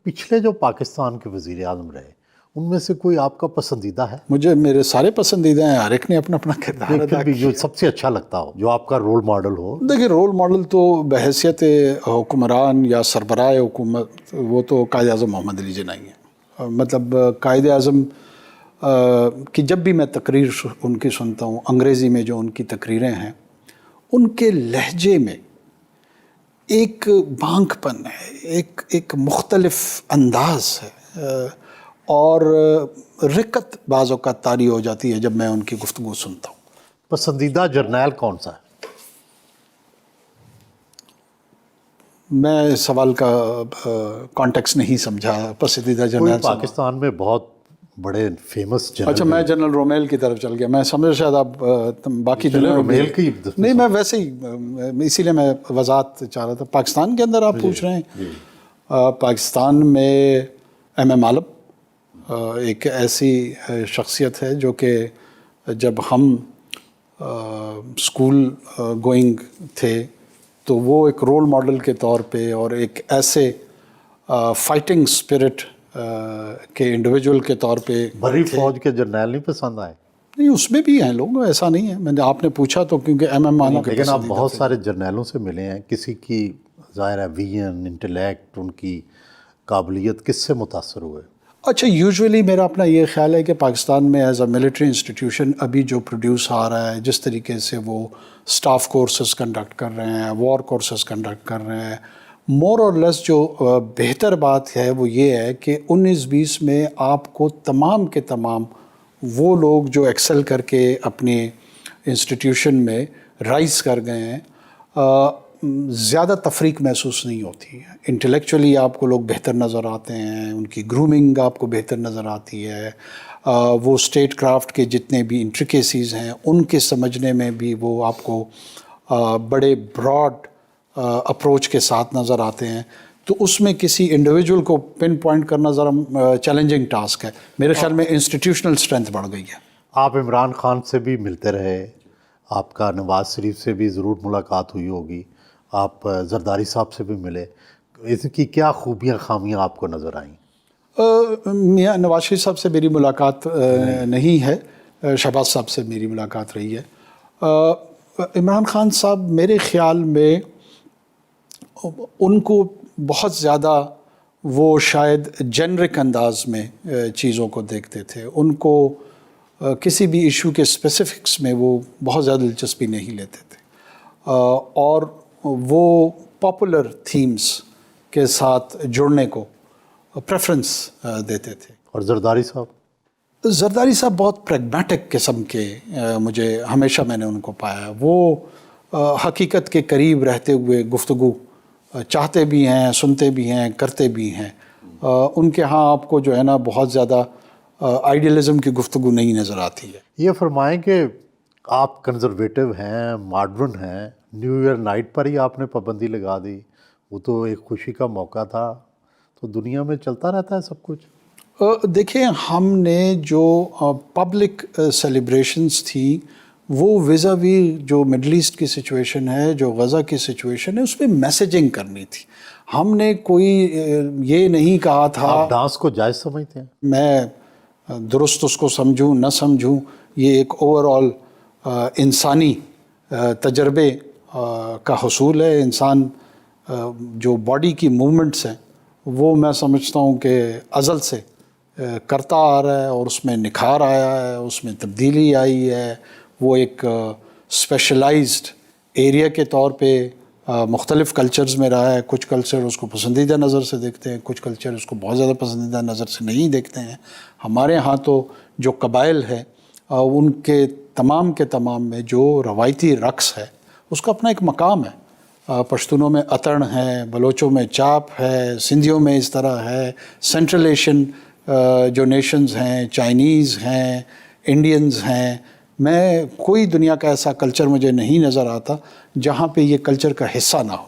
پچھلے جو پاکستان کے وزیر اعظم رہے ان میں سے کوئی آپ کا پسندیدہ ہے؟ مجھے میرے سارے پسندیدہ ہیں، ہر ایک نے اپنا اپنا کردار ادا پھر بھی جو سب سے اچھا لگتا ہو، جو آپ کا رول ماڈل ہو؟ دیکھیں، رول ماڈل تو بحیثیت حکمران یا سربراہ حکومت وہ تو قائد اعظم محمد علی جناح ہیں۔ مطلب قائد اعظم کی جب بھی میں تقریر ان کی سنتا ہوں، انگریزی میں جو ان کی تقریریں ہیں، ان کے لہجے میں ایک بانک پن ہے، ایک مختلف انداز ہے، اور رقت بعض اوقات طاری ہو جاتی ہے جب میں ان کی گفتگو سنتا ہوں۔ پسندیدہ جرنیل کون سا ہے؟ میں سوال کا کانٹیکس نہیں سمجھا۔ پسندیدہ کوئی جنرل پاکستان میں بہت بڑے فیمس جنرل؟ اچھا، میں جنرل رومیل کی طرف چل گیا، میں سمجھ شاید آپ باقی دنیا رومیل کی نہیں، میں ویسے ہی اسی لیے میں وضاحت چاہ رہا تھا۔ پاکستان کے اندر آپ پوچھ رہے ہیں، پاکستان میں ایم عالم ایک ایسی شخصیت ہے جو کہ جب ہم اسکول گوئنگ تھے تو وہ ایک رول ماڈل کے طور پہ اور ایک ایسے فائٹنگ سپرٹ کے انڈیویجول کے طور پہ بھری فوج کے جرنیل نہیں پسند آئے؟ نہیں، اس میں بھی ہیں لوگ، ایسا نہیں ہے۔ میں نے آپ نے پوچھا تو کیونکہ ایم عالم کے لیکن آپ بہت سارے جرنیلوں سے ملے ہیں، کسی کی ظاہر ہے ویژن، انٹلیکٹ، ان کی قابلیت، کس سے متاثر ہوئے؟ اچھا، یوزولی میرا اپنا یہ خیال ہے کہ پاکستان میں ایز اے ملٹری انسٹیٹیوشن ابھی جو پروڈیوس آ رہا ہے، جس طریقے سے وہ سٹاف کورسز کنڈکٹ کر رہے ہیں، وار کورسز کنڈکٹ کر رہے ہیں، مور اور لیس جو بہتر بات ہے وہ یہ ہے کہ 19-20 میں آپ کو تمام کے تمام وہ لوگ جو ایکسل کر کے اپنے انسٹیٹیوشن میں رائز کر گئے ہیں، زیادہ تفریق محسوس نہیں ہوتی ہے۔ انٹلیکچولی آپ کو لوگ بہتر نظر آتے ہیں، ان کی گرومنگ آپ کو بہتر نظر آتی ہے، وہ اسٹیٹ کرافٹ کے جتنے بھی انٹریکیسیز ہیں ان کے سمجھنے میں بھی وہ آپ کو بڑے براڈ اپروچ کے ساتھ نظر آتے ہیں۔ تو اس میں کسی انڈیویجول کو پن پوائنٹ کرنا ذرا چیلنجنگ ٹاسک ہے۔ میرے خیال میں انسٹیٹیوشنل اسٹرینتھ بڑھ گئی ہے۔ آپ عمران خان سے بھی ملتے رہے، آپ کا نواز شریف سے بھی ضرور ملاقات ہوئی ہوگی، آپ زرداری صاحب سے بھی ملے، اس کی کیا خوبیاں خامیاں آپ کو نظر آئیں؟ میاں نواز شریف صاحب سے میری ملاقات نہیں ہے، شہباز صاحب سے میری ملاقات رہی ہے۔ عمران خان صاحب میرے خیال میں ان کو بہت زیادہ وہ شاید جنرک انداز میں چیزوں کو دیکھتے تھے، ان کو کسی بھی ایشو کے اسپیسیفکس میں وہ بہت زیادہ دلچسپی نہیں لیتے تھے، اور وہ پاپولر تھیمز کے ساتھ جڑنے کو پریفرنس دیتے تھے۔ اور زرداری صاحب بہت پریگمیٹک قسم کے مجھے ہمیشہ میں نے ان کو پایا۔ وہ حقیقت کے قریب رہتے ہوئے گفتگو چاہتے بھی ہیں، سنتے بھی ہیں، کرتے بھی ہیں۔ ان کے ہاں آپ کو جو ہے نا بہت زیادہ آئیڈیلزم کی گفتگو نہیں نظر آتی ہے۔ یہ فرمائیں کہ آپ کنزرویٹو ہیں، ماڈرن ہیں، نیو ایئر نائٹ پر ہی آپ نے پابندی لگا دی، وہ تو ایک خوشی کا موقع تھا، تو دنیا میں چلتا رہتا ہے سب کچھ۔ دیکھیں، ہم نے جو پبلک سیلیبریشنز تھیں وہ ویزاوی جو مڈل ایسٹ کی سچویشن ہے، جو غزہ کی سچویشن ہے، اس میں میسیجنگ کرنی تھی۔ ہم نے کوئی یہ نہیں کہا تھا۔ آپ ڈانس کو جائز سمجھتے ہیں؟ میں درست اس کو سمجھوں نہ سمجھوں، یہ ایک اوور آل انسانی تجربے کا حصول ہے۔ انسان جو باڈی کی موومنٹس ہیں وہ میں سمجھتا ہوں کہ ازل سے کرتا آ رہا ہے، اور اس میں نکھار آیا ہے، اس میں تبدیلی آئی ہے۔ وہ ایک اسپیشلائزڈ ایریا کے طور پہ مختلف کلچرز میں رہا ہے۔ کچھ کلچر اس کو پسندیدہ نظر سے دیکھتے ہیں، کچھ کلچر اس کو بہت زیادہ پسندیدہ نظر سے نہیں دیکھتے ہیں۔ ہمارے ہاں تو جو قبائل ہیں ان کے تمام میں جو روایتی رقص ہے اس کا اپنا ایک مقام ہے۔ پشتونوں میں اتڑ ہے، بلوچوں میں چاپ ہے، سندھیوں میں اس طرح ہے، سینٹرل ایشین جو نیشنز ہیں، چائنیز ہیں، انڈینز ہیں، میں کوئی دنیا کا ایسا کلچر مجھے نہیں نظر آتا جہاں پہ یہ کلچر کا حصہ نہ ہو۔